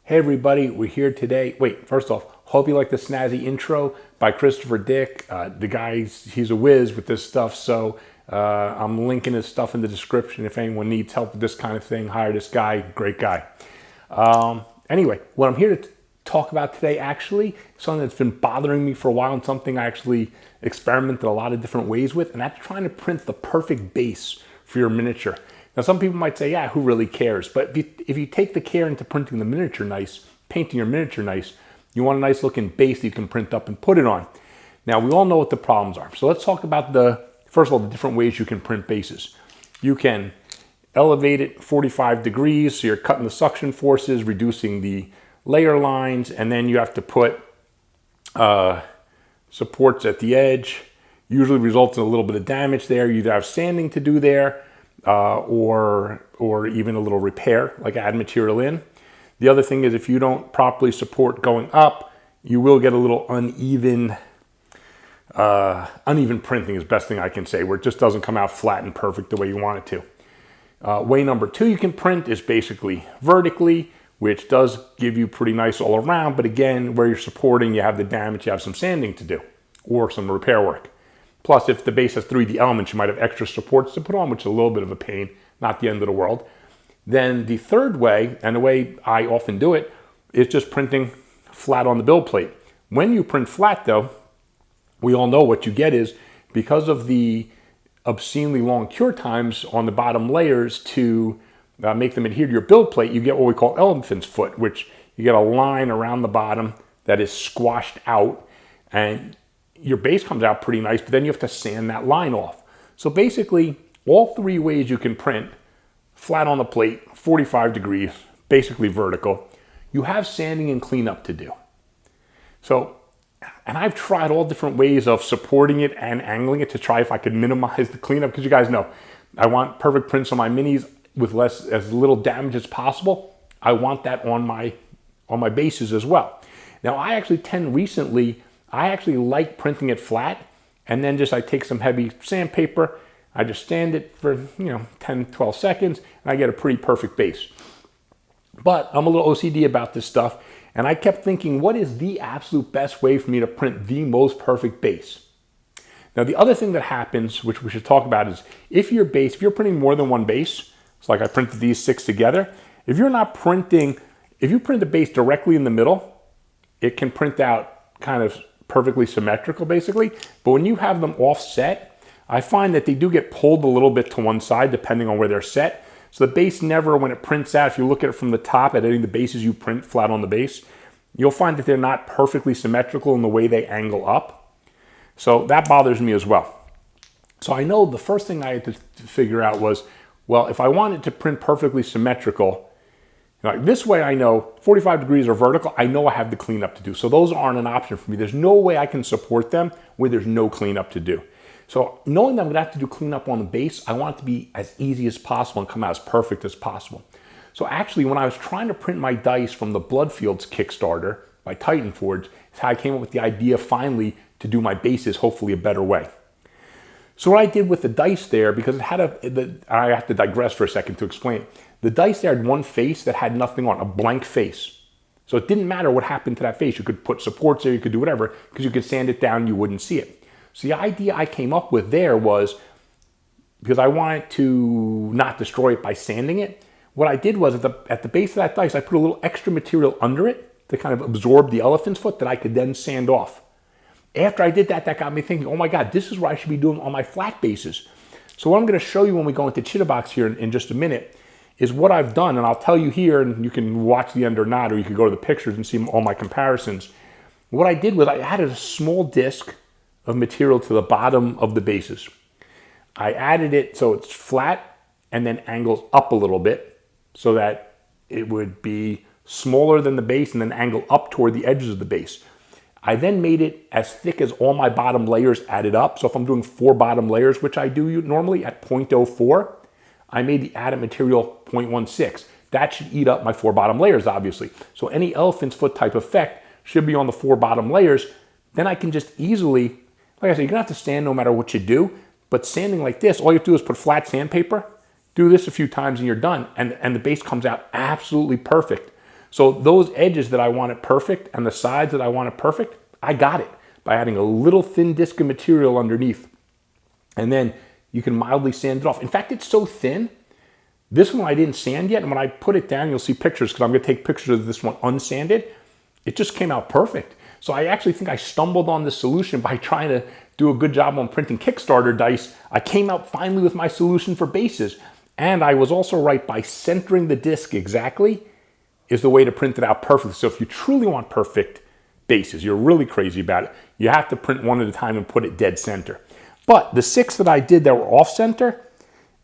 Hey everybody, we're here today. Wait, first off, hope you like the snazzy intro by Christopher Dick. The guy, he's a whiz with this stuff, so I'm linking his stuff in the description. If anyone needs help with this kind of thing, hire this guy, great guy. Anyway, what I'm here to talk about today actually is something that's been bothering me for a while and something I actually experimented a lot of different ways with, and that's trying to print the perfect base for your miniature. Now, some people might say, yeah, who really cares? But if you take the care into printing the miniature nice, painting your miniature nice, you want a nice looking base that you can print up and put it on. Now, we all know what the problems are. So let's talk about first of all, the different ways you can print bases. You can elevate it 45 degrees, so you're cutting the suction forces, reducing the layer lines, and then you have to put supports at the edge. Usually results in a little bit of damage there. You either have sanding to do there, or even a little repair, like add material in. The other thing is if you don't properly support going up, you will get a little uneven printing is the best thing I can say, where it just doesn't come out flat and perfect the way you want it to. Way number two you can print is basically vertically, which does give you pretty nice all around, but again, where you're supporting, you have the damage, you have some sanding to do, or some repair work. Plus, if the base has 3D elements, you might have extra supports to put on, which is a little bit of a pain, not the end of the world. Then the third way, and the way I often do it, is just printing flat on the build plate. When you print flat, though, we all know what you get is, because of the obscenely long cure times on the bottom layers to make them adhere to your build plate, you get what we call elephant's foot, which you get a line around the bottom that is squashed out, and your base comes out pretty nice, but then you have to sand that line off. So basically, all three ways you can print flat on the plate, 45 degrees, basically vertical, you have sanding and cleanup to do. So, and I've tried all different ways of supporting it and angling it to try if I could minimize the cleanup, because you guys know, I want perfect prints on my minis with as little damage as possible. I want that on my bases as well. Now, I actually like printing it flat, and then I take some heavy sandpaper, I just sand it for 10, 12 seconds, and I get a pretty perfect base. But I'm a little OCD about this stuff, and I kept thinking, what is the absolute best way for me to print the most perfect base? Now, the other thing that happens, which we should talk about, is if you're printing more than one base, it's like I printed these 6 together, if you print the base directly in the middle, it can print out kind of perfectly symmetrical basically, but when you have them offset, I find that they do get pulled a little bit to one side depending on where they're set. So the base never, when it prints out, if you look at it from the top at any of the bases you print flat on the base, you'll find that they're not perfectly symmetrical in the way they angle up. So that bothers me as well. So I know the first thing I had to figure out was, well, if I wanted to print perfectly symmetrical, like this way, I know 45 degrees or vertical, I know I have the cleanup to do. So those aren't an option for me. There's no way I can support them where there's no cleanup to do. So knowing that I'm gonna have to do cleanup on the base, I want it to be as easy as possible and come out as perfect as possible. So actually, when I was trying to print my dice from the Bloodfields Kickstarter by Titan Forge, is how I came up with the idea finally to do my bases hopefully a better way. So what I did with the dice there, because I have to digress for a second to explain it. The dice there had one face that had nothing on, a blank face. So it didn't matter what happened to that face. You could put supports there, you could do whatever, because you could sand it down, you wouldn't see it. So the idea I came up with there was, because I wanted to not destroy it by sanding it, what I did was at the base of that dice, I put a little extra material under it to kind of absorb the elephant's foot that I could then sand off. After I did that, that got me thinking, oh my God, this is what I should be doing on my flat bases. So what I'm gonna show you when we go into Chitterbox here in just a minute is what I've done, and I'll tell you here, and you can watch the end or not, or you could go to the pictures and see all my comparisons. What I did was I added a small disc of material to the bottom of the bases. I added it so it's flat and then angles up a little bit so that it would be smaller than the base and then angle up toward the edges of the base. I then made it as thick as all my bottom layers added up. So if I'm doing 4 bottom layers, which I do normally at 0.04, I made the added material 0.16. That should eat up my 4 bottom layers, obviously. So any elephant's foot type effect should be on the 4 bottom layers. Then I can just easily, like I said, you're gonna have to sand no matter what you do, but sanding like this, all you have to do is put flat sandpaper, do this a few times and you're done, and the base comes out absolutely perfect. So those edges that I wanted perfect and the sides that I wanted perfect, I got it by adding a little thin disc of material underneath. And then you can mildly sand it off. In fact, it's so thin. This one I didn't sand yet, and when I put it down, you'll see pictures because I'm going to take pictures of this one unsanded. It just came out perfect. So I actually think I stumbled on this solution by trying to do a good job on printing Kickstarter dice. I came out finally with my solution for bases. And I was also right by centering the disc exactly is the way to print it out perfectly. So if you truly want perfect bases, you're really crazy about it, you have to print one at a time and put it dead center. But the 6 that I did that were off center,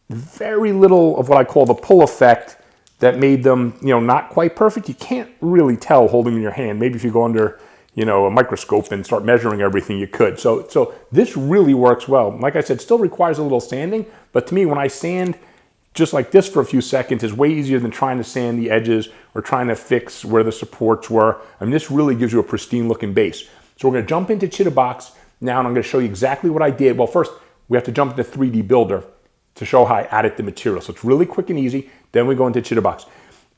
very little of what I call the pull effect that made them, not quite perfect. You can't really tell holding them in your hand. Maybe if you go under, a microscope and start measuring everything, you could. So this really works well. Like I said, still requires a little sanding, but to me, when I sand just like this for a few seconds is way easier than trying to sand the edges or trying to fix where the supports were. I mean, this really gives you a pristine looking base. So we're going to jump into Chitterbox now, and I'm going to show you exactly what I did. Well, first, we have to jump into 3D Builder to show how I added the material. So it's really quick and easy. Then we go into Chitterbox.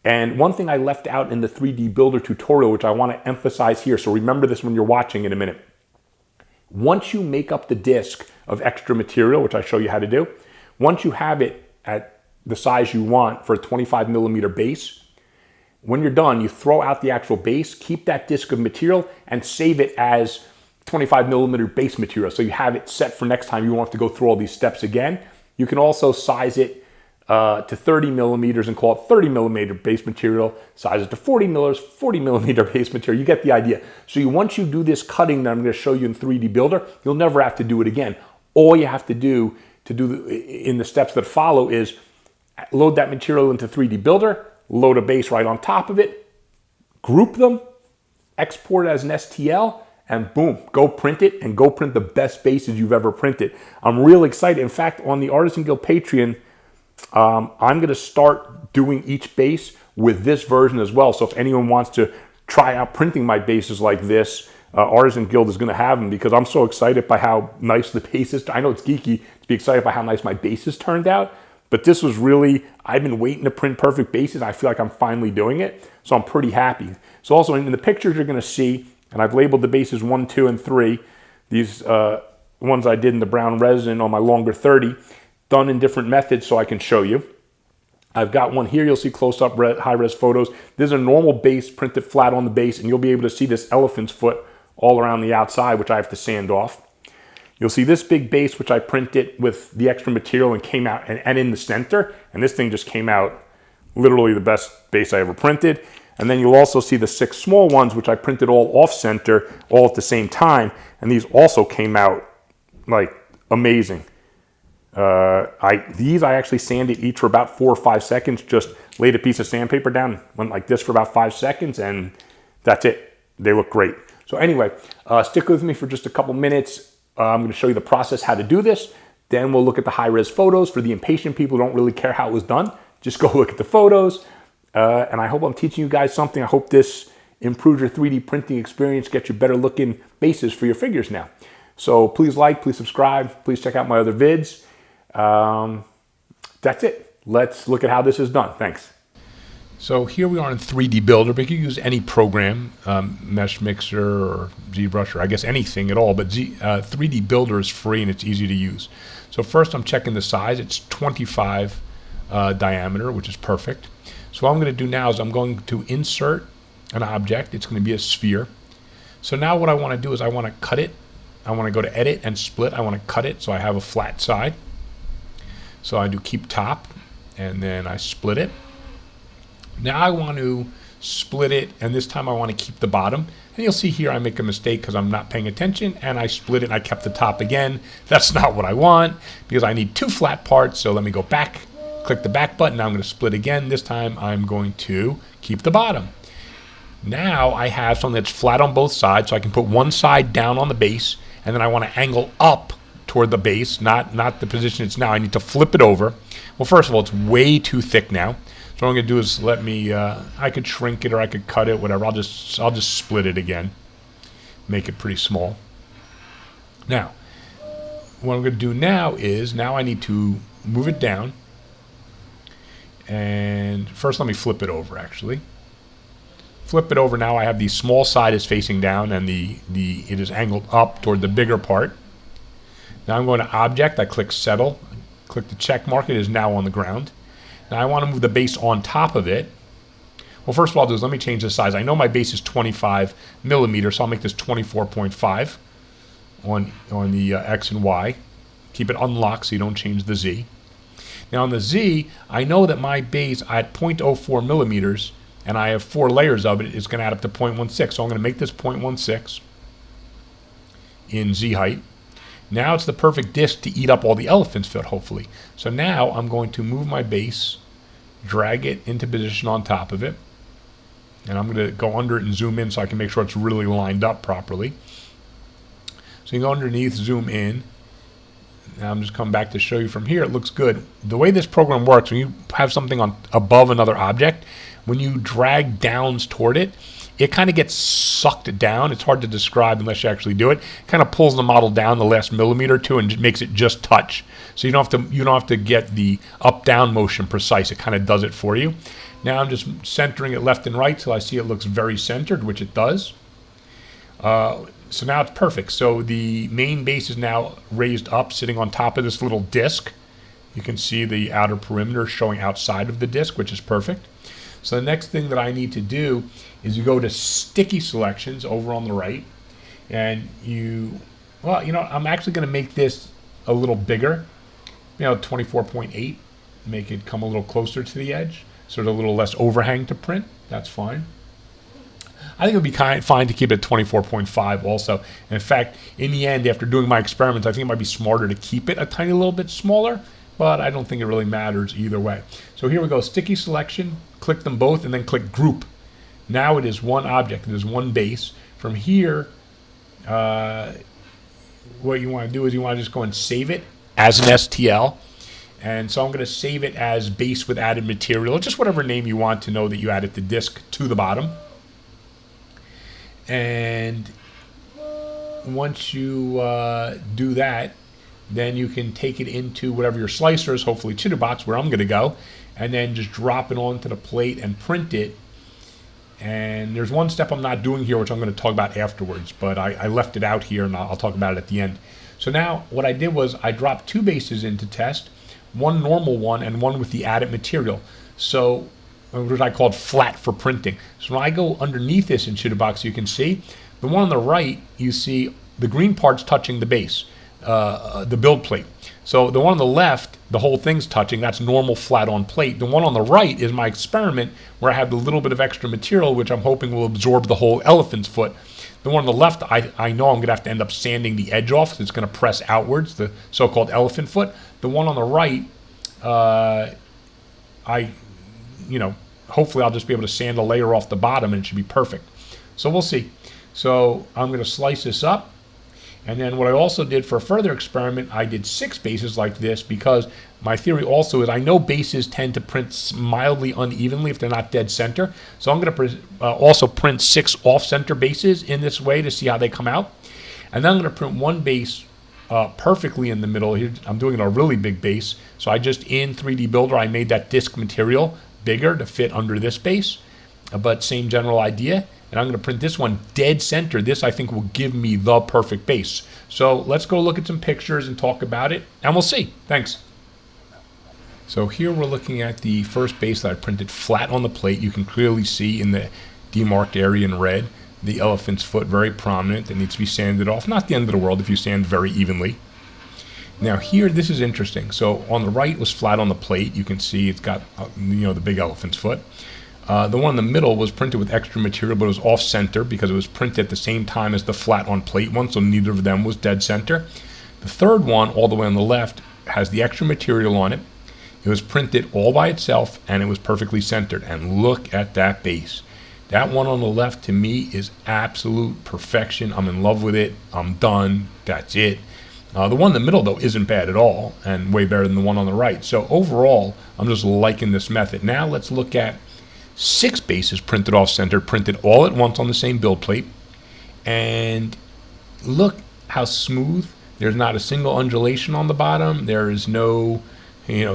And one thing I left out in the 3D Builder tutorial, which I want to emphasize here, so remember this when you're watching in a minute. Once you make up the disc of extra material, which I show you how to do, once you have it at the size you want for a 25 millimeter base, when you're done, you throw out the actual base, keep that disc of material, and save it as 25 millimeter base material. So you have it set for next time. You won't have to go through all these steps again. You can also size it to 30 millimeters and call it 30 millimeter base material, size it to 40 millimeter base material. You get the idea. So once you do this cutting that I'm going to show you in 3D Builder, you'll never have to do it again. All you have to do in the steps that follow is load that material into 3D Builder, load a base right on top of it, group them, export it as an STL, and boom, go print it and go print the best bases you've ever printed. I'm real excited. In fact, on the Artisan Guild Patreon, I'm going to start doing each base with this version as well. So if anyone wants to try out printing my bases like this, Artisan Guild is going to have them because I'm so excited by how nice the bases. I know it's geeky to be excited by how nice my bases turned out, but this was really, I've been waiting to print perfect bases. I feel like I'm finally doing it, so I'm pretty happy. So also in the pictures you're going to see, and I've labeled the bases 1, 2, and 3. These ones I did in the brown resin on my longer 30, done in different methods so I can show you. I've got one here, you'll see close-up high-res photos. This is a normal base printed flat on the base, and you'll be able to see this elephant's foot all around the outside, which I have to sand off. You'll see this big base, which I printed with the extra material and came out and in the center, and this thing just came out literally the best base I ever printed. And then you'll also see the 6 small ones, which I printed all off-center, all at the same time, and these also came out like amazing. These I actually sanded each for about 4 or 5 seconds, just laid a piece of sandpaper down, went like this for about 5 seconds, and that's it. They look great. So anyway, stick with me for just a couple minutes. I'm going to show you the process, how to do this. Then we'll look at the high-res photos. For the impatient people who don't really care how it was done, just go look at the photos. And I hope I'm teaching you guys something. I hope this improves your 3D printing experience, get you better looking bases for your figures now. So please like, please subscribe, please check out my other vids. That's it. Let's look at how this is done. Thanks. So here we are in 3D Builder, but you can use any program, Mesh Mixer or ZBrush, or I guess anything at all, but 3D Builder is free and it's easy to use. So first I'm checking the size. It's 25 diameter, which is perfect. So what I'm going to do now is I'm going to insert an object. It's going to be a sphere. So now what I want to do is I want to cut it. I want to go to Edit and Split. I want to cut it so I have a flat side. So I do Keep Top, and then I split it. Now I want to split it, and this time I want to keep the bottom. And you'll see here I make a mistake because I'm not paying attention, and I split it and I kept the top again. That's not what I want because I need 2 flat parts. So let me go back, click the back button. Now I'm going to split again. This time I'm going to keep the bottom. Now I have something that's flat on both sides, so I can put one side down on the base, and then I want to angle up toward the base, not the position it's now. I need to flip it over. Well, first of all, it's way too thick now. So what I'm going to do is let me, I could shrink it or I could cut it, whatever. I'll just split it again, make it pretty small. Now, what I'm going to do now is, now I need to move it down. And first let me flip it over actually. Flip it over. Now I have the small side is facing down and it is angled up toward the bigger part. Now I'm going to Object. I click Settle. Click the check mark. It is now on the ground. Now I want to move the base on top of it. Well, first of all, I'll do is let me change the size. I know my base is 25 millimeters, so I'll make this 24.5 on the X and Y. Keep it unlocked so you don't change the Z. Now on the Z, I know that my base at 0.04 millimeters, and I have 4 layers of it, is going to add up to 0.16. So I'm going to make this 0.16 in Z height. Now it's the perfect disc to eat up all the elephant's foot, hopefully. So now I'm going to move my base, drag it into position on top of it, and I'm going to go under it and zoom in so I can make sure it's really lined up properly. So you go underneath, zoom in. Now I'm just coming back to show you from here. It looks good. The way this program works, when you have something on above another object, when you drag downs toward it, it kind of gets sucked down. It's hard to describe unless you actually do it. It kind of pulls the model down the last millimeter or two and makes it just touch. So you don't have to get the up-down motion precise. It kind of does it for you. Now I'm just centering it left and right till I see it looks very centered, which it does. So now it's perfect. So the main base is now raised up, sitting on top of this little disc. You can see the outer perimeter showing outside of the disc, which is perfect. So the next thing that I need to do is you go to Sticky Selections over on the right, and I'm actually going to make this a little bigger, 24.8, make it come a little closer to the edge, so there's a little less overhang to print. That's fine. I think it would be fine to keep it at 24.5 also. And in fact, in the end, after doing my experiments, I think it might be smarter to keep it a tiny little bit smaller, but I don't think it really matters either way. So here we go, Sticky Selection, click them both, and then click Group. Now it is one object, it is one base. From here, what you want to do is you want to just go and save it as an STL. And so I'm going to save it as base with added material, just whatever name you want to know that you added the disk to the bottom. And once you do that, then you can take it into whatever your slicer is, hopefully Chitterbox, where I'm going to go, and then just drop it onto the plate and print it. And there's one step I'm not doing here, which I'm going to talk about afterwards, but I left it out here, and I'll talk about it at the end. So now what I did was I dropped 2 bases into test, one normal one and one with the added material. So which I called flat for printing. So when I go underneath this in Chitterbox, you can see the one on the right, you see the green part's touching the base, the build plate. So the one on the left, the whole thing's touching, that's normal flat on plate. The one on the right is my experiment where I have the little bit of extra material, which I'm hoping will absorb the whole elephant's foot. The one on the left, I know I'm going to have to end up sanding the edge off, so it's going to press outwards, the so-called elephant foot. The one on the right, hopefully I'll just be able to sand a layer off the bottom and it should be perfect. So we'll see. So I'm going to slice this up. And then what I also did for a further experiment, I did 6 bases like this because my theory also is I know bases tend to print mildly unevenly if they're not dead center. So I'm going to also print 6 off-center bases in this way to see how they come out. And then I'm going to print one base perfectly in the middle. Here I'm doing a really big base. So I just, in 3D Builder, I made that disc material bigger to fit under this base, but same general idea. And I'm going to print this one dead center. This, I think, will give me the perfect base. So let's go look at some pictures and talk about it, and we'll see. Thanks. So here we're looking at the first base that I printed flat on the plate. You can clearly see in the demarked area in red the elephant's foot, very prominent, that needs to be sanded off. Not the end of the world if you sand very evenly. Now here, this is interesting. So on the right was flat on the plate. You can see it's got the big elephant's foot. The one in the middle was printed with extra material, but it was off center because it was printed at the same time as the flat on plate one, so neither of them was dead center. The third one, all the way on the left, has the extra material on it. It was printed all by itself, and it was perfectly centered. And look at that base. That one on the left, to me, is absolute perfection. I'm in love with it. I'm done. That's it. The one in the middle, though, isn't bad at all, and way better than the one on the right. So overall, I'm just liking this method. Now let's look at 6 bases printed off center, printed all at once on the same build plate. And look how smooth. There's not a single undulation on the bottom. There is no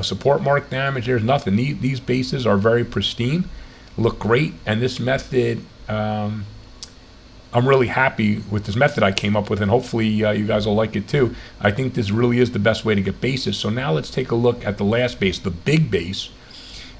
support mark damage. There's nothing. These bases are very pristine, look great. And this method, I'm really happy with this method I came up with, and hopefully you guys will like it too. I think this really is the best way to get bases. So now let's take a look at the last base, the big base.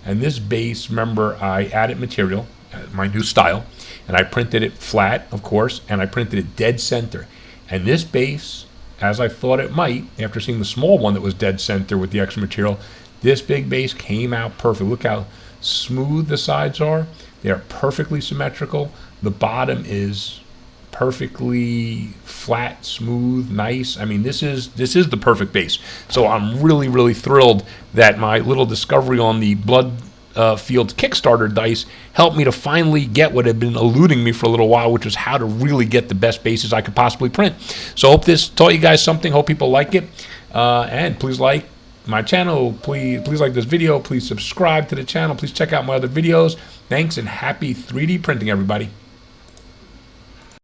And this base, remember, I added material, my new style, and I printed it flat, of course, and I printed it dead center. And this base, as I thought it might, after seeing the small one that was dead center with the extra material, this big base came out perfect. Look how smooth the sides are. They are perfectly symmetrical. The bottom is perfectly flat, smooth, nice. I mean, this is the perfect base. So I'm really thrilled that my little discovery on the Bloodfields Kickstarter dice helped me to finally get what had been eluding me for a little while, which was how to really get the best bases I could possibly print. So hope this taught you guys something. Hope people like it. And please like my channel. Please like this video. Please subscribe to the channel. Please check out my other videos. Thanks, and happy 3D printing, everybody.